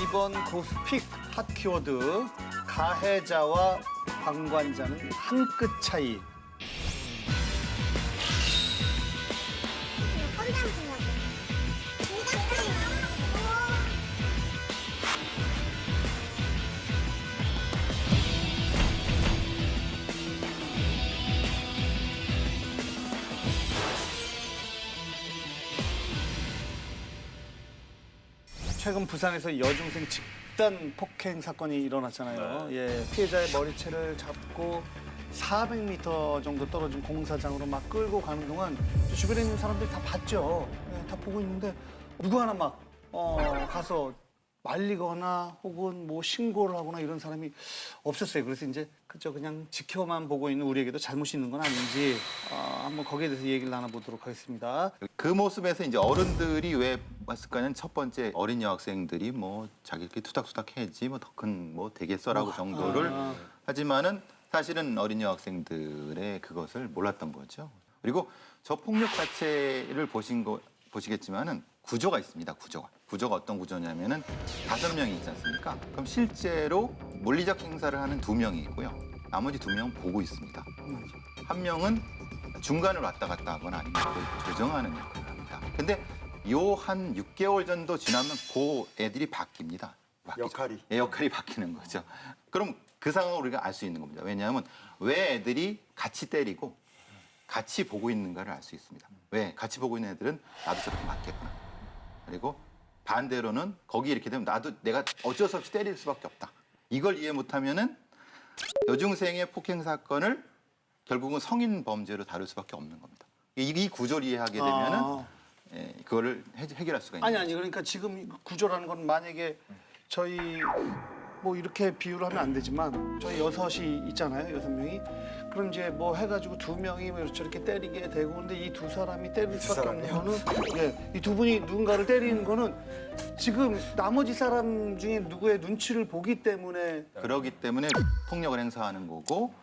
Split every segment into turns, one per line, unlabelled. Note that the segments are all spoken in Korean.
이번 고스픽 핫 키워드 가해자와 방관자는 한 끗 차이. 최근 부산에서 여중생 집단 폭행 사건이 일어났잖아요. 예, 피해자의 머리채를 잡고 400m 정도 떨어진 공사장으로 막 끌고 가는 동안 주변에 있는 사람들이 다 봤죠. 예, 다 보고 있는데 누구 하나 막 가서 말리거나 혹은 뭐 신고를 하거나 이런 사람이 없었어요. 그래서 이제 그냥 지켜만 보고 있는 우리에게도 잘못이 있는 건 아닌지 한번 거기에 대해서 얘기를 나눠보도록 하겠습니다.
그 모습에서 이제 어른들이 왜 왔을까는 첫 번째 어린 여학생들이 뭐 자기들끼리 투닥투닥 해야지 뭐 더 큰 뭐 되겠어라고 정도를 하지만은 사실은 어린 여학생들의 그것을 몰랐던 거죠. 그리고 저 폭력 자체를 보시겠지만은 구조가 있습니다. 구조가 어떤 구조냐면은 5명이 있지 않습니까? 그럼 실제로 물리적 행사를 하는 2명이 있고요. 나머지 2명은 보고 있습니다. 한 명은 중간을 왔다 갔다 하거나 아니면 그걸 조정하는 역할을 합니다. 근데 요 한 6개월 정도 지나면 그 애들이 바뀝니다.
역할이?
예, 역할이 바뀌는 거죠. 그럼 그 상황을 우리가 알 수 있는 겁니다. 왜냐하면 왜 애들이 같이 때리고 같이 보고 있는가를 알 수 있습니다. 왜? 같이 보고 있는 애들은 나도 저렇게 맞겠구나. 그리고 반대로는 거기 이렇게 되면 내가 어쩔 수 없이 때릴 수밖에 없다. 이걸 이해 못하면은 여중생의 폭행 사건을 결국은 성인 범죄로 다룰 수밖에 없는 겁니다. 이 구조를 이해하게 되면은 예, 그거를 해결할 수가 있는
아니 그러니까 지금 구조라는 건 만약에 저희 뭐 이렇게 비유를 하면 안 되지만 저희 6이 있잖아요. 6명이. 그럼 이제 뭐 해가지고 2명이 뭐 저렇게 때리게 되고 근데 이 2사람이 때릴 수밖에 없는 거는 예, 이 2분이 누군가를 때리는 거는 지금 나머지 사람 중에 누구의 눈치를 보기 때문에
그러기 때문에 폭력을 행사하는 거고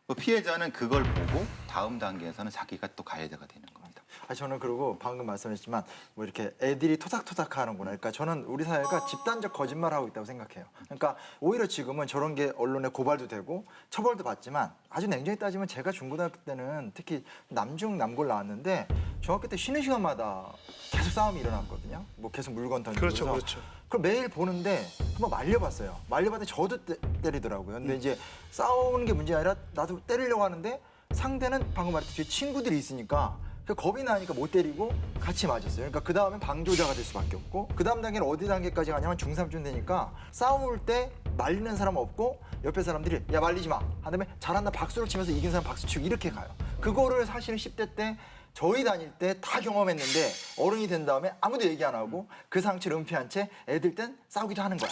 그 피해자는 그걸 보고 다음 단계에서는 자기가 또 가해자가 되는 겁니다.
저는 그리고 방금 말씀하셨지만 뭐 이렇게 애들이 토닥토닥 하는구나. 그러니까 저는 우리 사회가 집단적 거짓말을 하고 있다고 생각해요. 그러니까 오히려 지금은 저런 게 언론에 고발도 되고 처벌도 받지만 아주 냉정히 따지면 제가 중고등학교 때는 특히 남중 남고를 나왔는데 중학교 때 쉬는 시간마다 계속 싸움이 일어났거든요. 뭐 계속 물건 던지고.
그렇죠.
그럼 매일 보는데 한번 말려봤어요. 말려봤더니 저도 때리더라고요. 근데 이제 싸우는 게 문제가 아니라 나도 때리려고 하는데 상대는 방금 말했듯이 뒤에 친구들이 있으니까 겁이 나니까 못 때리고 같이 맞았어요. 그러니까 그 다음엔 방조자가 될 수밖에 없고 그 다음 단계는 어디 단계까지 가냐면 중3쯤 되니까 싸울 때 말리는 사람 없고 옆에 사람들이 야 말리지 마 하다음에 잘한다 박수를 치면서 이긴 사람 박수 치고 이렇게 가요. 그거를 사실은 10대 때 저희 다닐 때 다 경험했는데 어른이 된 다음에 아무도 얘기 안 하고 그 상처를 은폐한 채 애들 땐 싸우기도 하는 거야.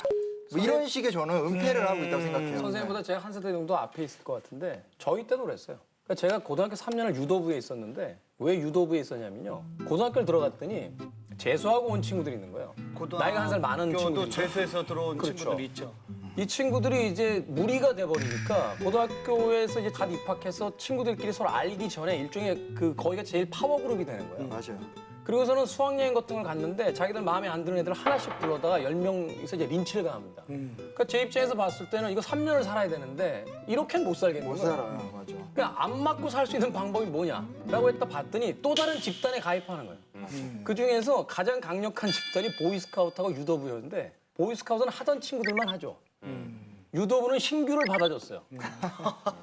뭐 이런 식의 저는 은폐를 하고 있다고 생각해요.
선생님보다 제가 한 세대 정도 앞에 있을 것 같은데 저희 때도 그랬어요. 그러니까 제가 고등학교 3년을 유도부에 있었는데 왜 유도부에 있었냐면요. 고등학교를 들어갔더니 재수하고 온 친구들이 있는 거예요. 나이가 한 살 많은 친구들.
재수해서 들어온
그렇죠.
친구들이 있죠.
이 친구들이 이제 무리가 돼버리니까 고등학교에서 이제 갓 입학해서 친구들끼리 서로 알기 전에 일종의 거기가 제일 파워그룹이 되는 거예요.
맞아요.
그리고서는 수학여행 같은 걸 갔는데 자기들 마음에 안 드는 애들 하나씩 불러다가 10명이서 이제 린치를 가합니다. 그러니까 제 입장에서 봤을 때는 이거 3년을 살아야 되는데 이렇게는 못 살겠는
못
거예요.
살아요. 맞아.
그냥 안 맞고 살 수 있는 방법이 뭐냐라고 했다 봤더니 또 다른 집단에 가입하는 거예요. 그중에서 가장 강력한 집단이 보이스카우트하고 유도부였는데 보이스카우트는 하던 친구들만 하죠. 유도부는 신규를 받아줬어요.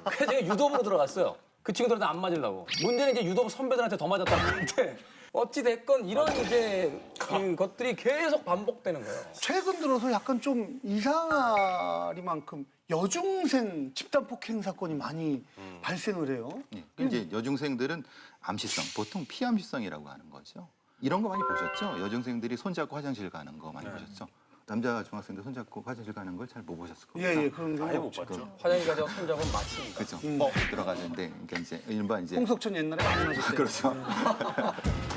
그래서 제가 유도부로 들어갔어요. 그 친구들한테 안 맞으려고. 문제는 이제 유도부 선배들한테 더 맞았다는 건데 어찌 됐건 이런 이제 그 것들이 계속 반복되는 거예요.
최근 들어서 약간 좀 이상하리만큼 여중생 집단 폭행 사건이 많이 발생을 해요.
예, 이제 여중생들은 암시성, 보통 피암시성이라고 하는 거죠. 이런 거 많이 보셨죠? 여중생들이 손잡고 화장실 가는 거 많이 보셨죠? 남자 중학생들 손잡고 화장실 가는 걸 잘 못 보셨을 겁니다.
예, 그런 거.
아예 못 봤죠.
화장실 가서 손잡으면 맞습니다.
그렇죠. 들어가는데 그러니까 이제 일반 이제
홍석천 옛날에 많이 하셨대요.
그렇죠.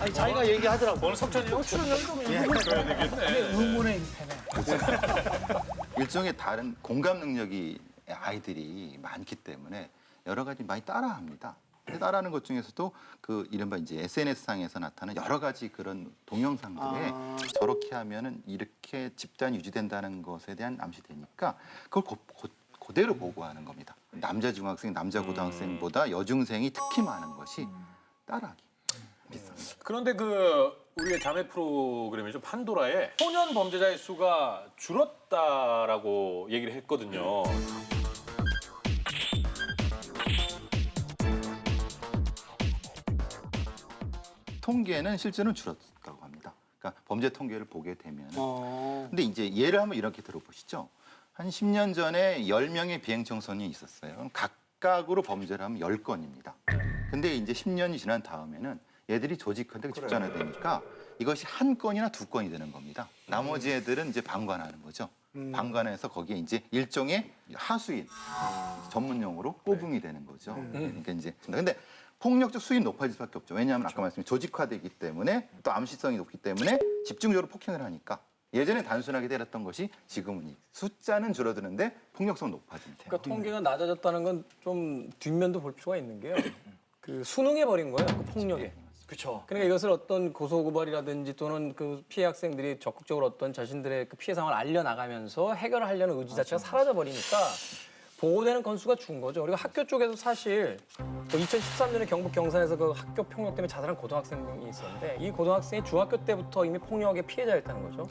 아니 자기가 얘기하더라고.
오늘 석천이 출연료도 줘야 되겠네.
의문의 패네.
일종의 다른 공감 능력이 아이들이 많기 때문에 여러 가지 많이 따라합니다. 따라하는 것 중에서도 그 이른바 이제 SNS 상에서 나타나는 여러 가지 그런 동영상들에 저렇게 하면은 이렇게 집단이 유지된다는 것에 대한 암시 되니까 그걸 그대로 보고하는 겁니다. 남자 중학생, 남자 고등학생보다 여중생이 특히 많은 것이 따라하기.
그런데 우리의 자매 프로그램이죠 판도라에 소년 범죄자의 수가 줄었다라고 얘기를 했거든요.
통계는 실제로는 줄었다고 합니다. 그러니까 범죄 통계를 보게 되면. 근데 이제 예를 한번 이렇게 들어보시죠. 한 10년 전에 10명의 비행 청소년이 있었어요. 그럼 각각으로 범죄를 하면 10건입니다. 근데 이제 10년이 지난 다음에는 얘들이 조직화되고 집단화되니까 이것이 한 건이나 두 건이 되는 겁니다. 나머지 애들은 이제 방관하는 거죠. 방관해서 거기에 이제 일종의 하수인 전문용어로 꼬붕이 되는 거죠. 그러니까 이제 근데 폭력적 수위는 높아질 수밖에 없죠. 왜냐하면 아까 말씀드린 조직화되기 때문에 또 암시성이 높기 때문에 집중적으로 폭행을 하니까 예전에 단순하게 때렸던 것이 지금은 이 숫자는 줄어드는데 폭력성은 높아집니다.
그러니까 통계가 낮아졌다는 건 좀 뒷면도 볼 필요가 있는 게요. 그 수능해 버린 거예요. 그 폭력에.
그렇죠.
그러니까 이것을 어떤 고소고발이라든지 또는 그 피해 학생들이 적극적으로 어떤 자신들의 그 피해 상황을 알려나가면서 해결하려는 의지 자체가 사라져 버리니까 보호되는 건수가 준 거죠. 그리고 학교 쪽에서 사실 2013년에 경북 경산에서 그 학교 폭력 때문에 자살한 고등학생이 있었는데 이 고등학생이 중학교 때부터 이미 폭력의 피해자였다는 거죠.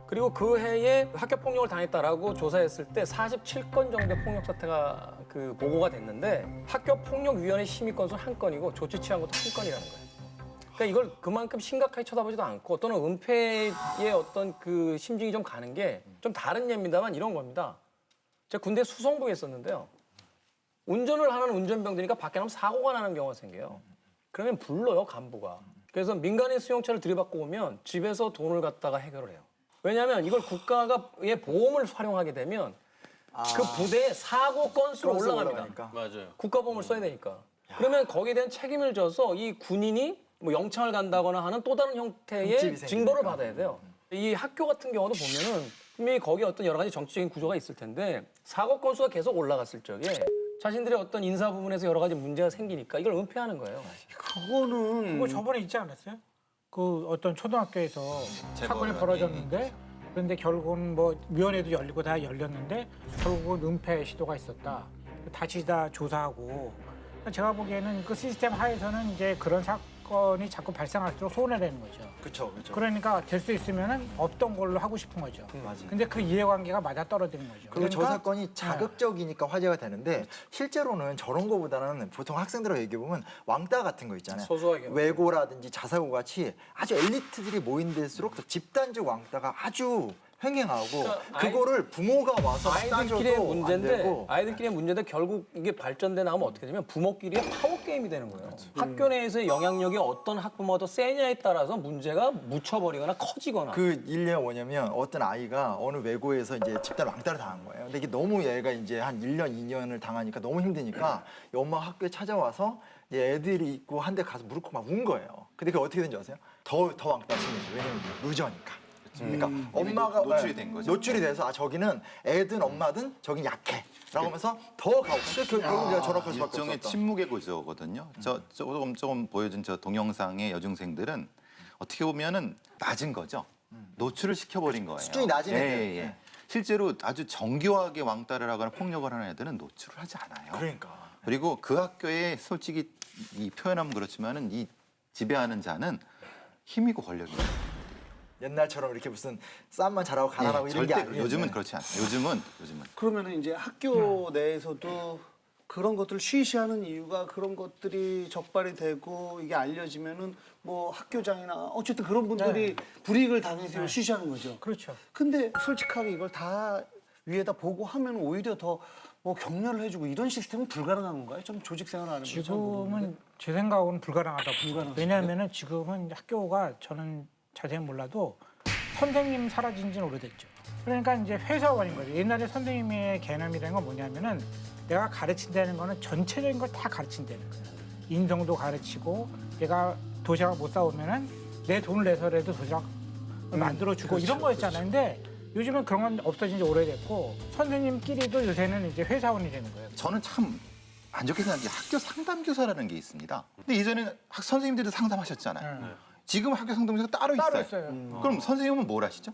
그리고 그 해에 학교 폭력을 당했다라고 조사했을 때 47건 정도의 폭력 사태가 그 보고가 됐는데 학교 폭력위원회 심의 건수는 한 건이고 조치 취한 것도 한 건이라는 거예요. 그러니까 이걸 그만큼 심각하게 쳐다보지도 않고 또는 은폐의 어떤 그 심증이 좀 가는 게 좀 다른 예입니다만 이런 겁니다. 제가 군대 수송부에 있었는데요. 운전을 하는 운전병들이니까 밖에 나면 사고가 나는 경우가 생겨요. 그러면 불러요, 간부가. 그래서 민간인 수용차를 들이받고 오면 집에서 돈을 갖다가 해결을 해요. 왜냐하면 이걸 국가의 보험을 활용하게 되면 그 부대의 사고 건수로 올라갑니다.
맞아요.
국가보험을 써야 되니까. 그러면 거기에 대한 책임을 져서 이 군인이 뭐 영창을 간다거나 하는 또 다른 형태의 징벌을 받아야 돼요. 이 학교 같은 경우도 보면은 분명히 거기에 어떤 여러 가지 정치적인 구조가 있을 텐데 사고 건수가 계속 올라갔을 적에 자신들의 어떤 인사 부분에서 여러 가지 문제가 생기니까 이걸 은폐하는 거예요.
그거는
뭐 저번에 있지 않았어요? 그 어떤 초등학교에서 사건이 벌어졌는데 그런데 결국은 뭐 위원회도 열리고 다 열렸는데 결국은 은폐 시도가 있었다. 다시 다 조사하고 제가 보기에는 그 시스템 하에서는 이제 그런 사건이 자꾸 발생할수록 손해되는 거죠.
그렇죠, 그렇죠.
그러니까 될 수 있으면은 없던 걸로 하고 싶은 거죠.
맞아요.
근데 그 이해관계가 맞아 떨어지는 거죠.
그리고 저
그러니까
사건이 자극적이니까 화제가 되는데 실제로는 저런 거보다는 보통 학생들하고 얘기해보면 왕따 같은 거 있잖아요.
소소하게.
외고라든지 자사고 같이 아주 엘리트들이 모인 데일수록 더 집단적 왕따가 아주 횡행하고
그러니까
그거를 부모가 와서
아이들끼리의
따져도 안
문제인데
되고
아이들끼리의 문제인데 결국 이게 발전돼 나가면 어떻게 되냐면 부모끼리의 파워 게임이 되는 거예요. 학교 내에서의 영향력이 어떤 학부모가 더 세냐에 따라서 문제가 묻혀버리거나 커지거나.
그 일례가 뭐냐면 어떤 아이가 어느 외고에서 이제 집단 왕따를 당한 거예요. 근데 이게 너무 얘가 이제 한 1년, 2년을 당하니까 너무 힘드니까 이 엄마가 학교에 찾아와서 이제 애들이 있고 한 대 가서 무릎 꿇고 막 운 거예요. 근데 그게 어떻게 된지 아세요? 더 왕따 심해져. 왜냐면 루저니까. 그러니까 엄마가
노출이 된 거죠.
노출이 돼서 아 저기는 애든 엄마든 저긴 약해. 라고 하면서 더 가고. 결국 내가 전학할 수밖에
일종의
없었다.
침묵의 구조거든요. 조금 보여준 저 동영상의 여중생들은 어떻게 보면은 낮은 거죠. 노출을 시켜버린 거예요.
수준이 낮은 애들.
예, 예. 실제로 아주 정교하게 왕따를 하거나 폭력을 하는 애들은 노출을 하지 않아요.
그러니까.
그리고 그 학교에 솔직히 이 표현하면 그렇지만은 이 지배하는 자는 힘이고 권력이 있어요.
옛날처럼 이렇게 무슨 싸움만 잘하고 가난하고 이런 게
절대
아니에요.
요즘은 그렇지 않아요. 요즘은
그러면은 이제 학교 내에서도 그런 것들을 쉬쉬하는 이유가 그런 것들이 적발이 되고 이게 알려지면은 뭐 학교장이나 어쨌든 그런 분들이 불이익을 당해서 쉬쉬하는 거죠.
그렇죠.
근데 솔직하게 이걸 다 위에다 보고하면 오히려 더 뭐 격려를 해주고 이런 시스템은 불가능한 건가요? 좀 조직 생활을 하는 거죠.
지금은 제 생각으로는 불가능하다고 봅니다. 왜냐하면은 지금은 학교가 저는 자세히 몰라도 선생님 사라진 지는 오래됐죠. 그러니까 이제 회사원인 거죠. 옛날에 선생님의 개념이라는 건 뭐냐면은 내가 가르친다는 거는 전체적인 걸 다 가르친다는 거예요. 인성도 가르치고 내가 도시락을 못 사오면은 내 돈을 내서라도 도시락을 만들어주고 이런 거였잖아요. 근데 요즘은 그런 건 없어진 지 오래됐고 선생님끼리도 요새는 이제 회사원이 되는 거예요.
저는 참 안 좋게 생각하는 게 학교 상담교사라는 게 있습니다. 근데 예전에는 선생님들도 상담하셨잖아요. 지금 학교 상담교사가 따로 있어요. 그럼 선생님은 뭘 하시죠?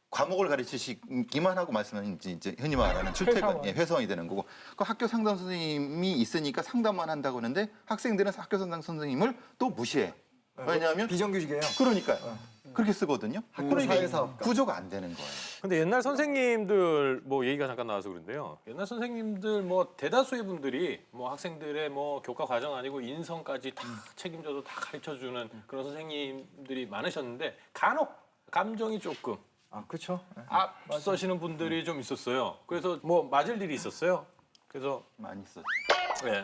과목을 가르치기만 하고 말씀하는 이제 흔히 말하는 출퇴근 회사원이 되는 거고 그 학교 상담 선생님이 있으니까 상담만 한다고 하는데 학생들은 학교 상담 선생님을 또 무시해. 왜냐하면
비정규직이에요.
그러니까요. 그렇게 쓰거든요.
학교 사회사업가.
구조가 안 되는 거예요.
근데 옛날 선생님들 뭐 얘기가 잠깐 나와서 그런데요. 옛날 선생님들 뭐 대다수의 분들이 뭐 학생들의 뭐 교과 과정 아니고 인성까지 다 책임져서 다 가르쳐 주는 그런 선생님들이 많으셨는데 간혹 감정이 조금
아, 그렇죠.
앞서시는 분들이 좀 있었어요. 그래서 뭐 맞을 일이 있었어요. 그래서
많이 썼죠.
예,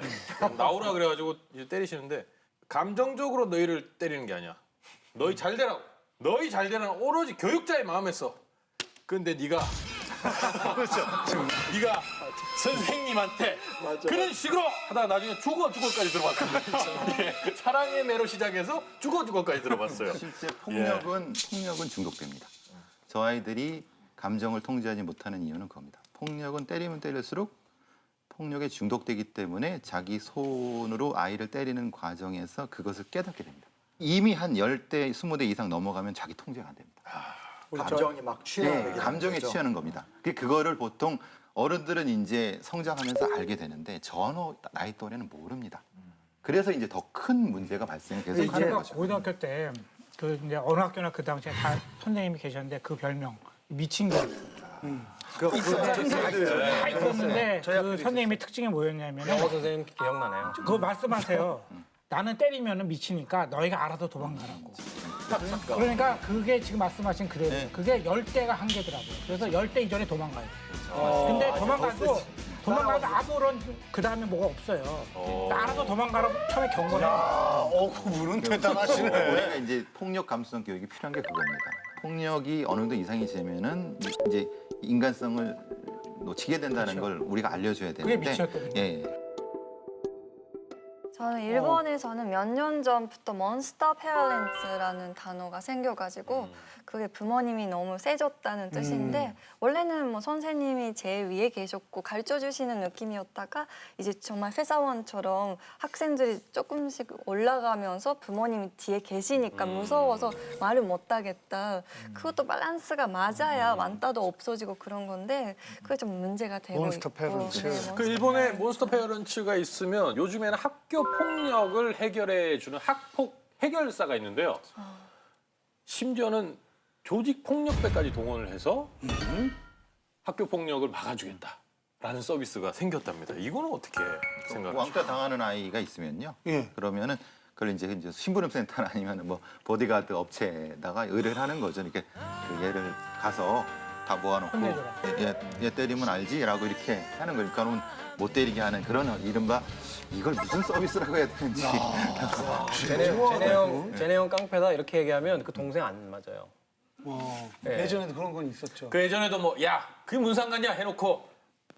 나오라 그래가지고 이제 때리시는데 감정적으로 너희를 때리는 게 아니야. 너희 잘 되라고. 너희 잘 되라는 오로지 교육자의 마음에서. 근데 네가 네가 선생님한테 그런 식으로 하다가 나중에 죽어까지 들어봤거든요. 예, 사랑의 매로 시작해서 죽어까지 들어봤어요.
실제 폭력은 중독됩니다. 저 아이들이 감정을 통제하지 못하는 이유는 그겁니다. 폭력은 때리면 때릴수록 폭력에 중독되기 때문에 자기 손으로 아이를 때리는 과정에서 그것을 깨닫게 됩니다. 이미 한 10대, 20대 이상 넘어가면 자기 통제가 안 됩니다.
감정이 막 취하는
네, 감정에 취하는 겁니다. 그거를 보통 어른들은 이제 성장하면서 알게 되는데 저 나이 또래는 모릅니다. 그래서 이제 더 큰 문제가 발생이 계속 하는
제가
거죠.
고등학교 때 그 이제 어느 학교나 그 당시에 다 선생님이 계셨는데 그 별명 미친 개. 다 있었는데 그 선생님의 특징이 뭐였냐면
영어 선생님 기억나네요.
그거 말씀하세요. 나는 때리면 미치니까 너희가 알아서 도망가라고. 그러니까 그게 지금 말씀하신 그대로 그게 10대가 한계더라고요. 그래서 10대 이전에 도망가요. 근데 도망가도 아무런 그 다음에 뭐가 없어요. 그러니까 알아서 도망가라고 처음에 경고해요.
그분은 대단하시네.
우리가 이제 폭력 감수성 교육이 필요한 게 그겁니다. 폭력이 어느 정도 이상이 되면은 이제 인간성을 놓치게 된다는 걸 우리가 알려줘야 되는데.
그게 미쳤거든요.
예.
저는 일본에서는 몇 년 전부터 몬스터 페어런츠라는 단어가 생겨가지고 그게 부모님이 너무 세졌다는 뜻인데 원래는 뭐 선생님이 제일 위에 계셨고 가르쳐 주시는 느낌이었다가 이제 정말 회사원처럼 학생들이 조금씩 올라가면서 부모님이 뒤에 계시니까 무서워서 말을 못 하겠다. 그것도 밸런스가 맞아야 완따도 없어지고 그런 건데 그게 좀 문제가 되고
몬스터
있고.
페어런츠.
네,
그 일본에 몬스터 페어런츠가 있으면 요즘에는 학교 폭력을 해결해 주는 학폭 해결사가 있는데요. 심지어는 조직 폭력배까지 동원을 해서 학교 폭력을 막아주겠다라는 서비스가 생겼답니다. 이거는 어떻게 생각하세요?
왕따 당하는 아이가 있으면요.
예.
그러면은 그걸 이제 심부름센터나 아니면 뭐 보디가드 업체에다가 의뢰를 하는 거죠. 이렇게 그 얘를 가서 다 모아놓고
혼내줘라.
얘 때리면 알지라고 이렇게 하는 거니까 그러면 못 때리게 하는 그런 이른바 이걸 무슨 서비스라고 해야 되는지.
제네형 깡패다 이렇게 얘기하면 그 동생 안 맞아요. 네.
예전에도 그런 건 있었죠.
그 예전에도 뭐 야 그게 무슨 상관이야 해놓고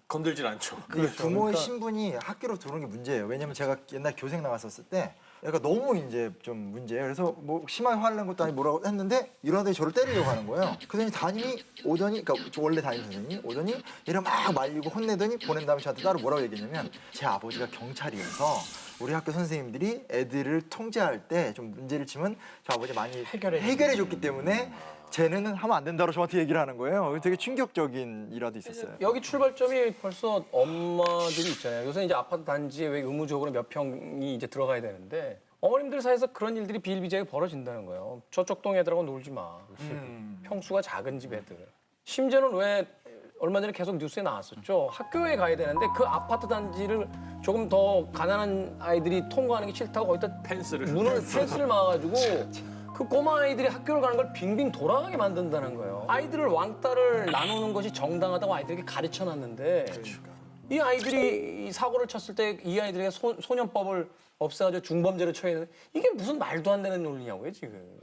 건들질 않죠.
부모의 신분이 학교로 들어오는 게 문제예요. 왜냐면 제가 옛날 교생 나갔었을 때 얘가 너무 이제 좀 문제예요. 그래서 뭐 심하게 화를 낸 것도 아니고 뭐라고 했는데 이러더니 저를 때리려고 하는 거예요. 그러더니 담임이 오더니 그러니까 저 원래 담임 선생님이 오더니 얘를 막 말리고 혼내더니 보낸 다음에 저한테 따로 뭐라고 얘기했냐면 제 아버지가 경찰이어서 우리 학교 선생님들이 애들을 통제할 때 좀 문제를 치면 저 아버지 많이 해결해 줬기 때문에 쟤는 하면 안 된다고 저한테 얘기를 하는 거예요. 되게 충격적인 일화도 있었어요.
여기 출발점이 벌써 엄마들이 있잖아요. 요새 이제 아파트 단지에 왜 의무적으로 몇 평이 이제 들어가야 되는데 어머님들 사이에서 그런 일들이 비일비재하게 벌어진다는 거예요. 저쪽 동 애들하고 놀지 마. 평수가 작은 집 애들. 심지어는 왜 얼마 전에 계속 뉴스에 나왔었죠. 학교에 가야 되는데 그 아파트 단지를 조금 더 가난한 아이들이 통과하는 게 싫다고 거기다 펜스를 막아가지고 그 꼬마 아이들이 학교를 가는 걸 빙빙 돌아가게 만든다는 거예요. 아이들을 왕따를 나누는 것이 정당하다고 아이들에게 가르쳐놨는데 이 아이들이 이 사고를 쳤을 때 이 아이들에게 소년법을 없애가지고 중범죄를 처해야 되는 이게 무슨 말도 안 되는 논리냐고요 지금.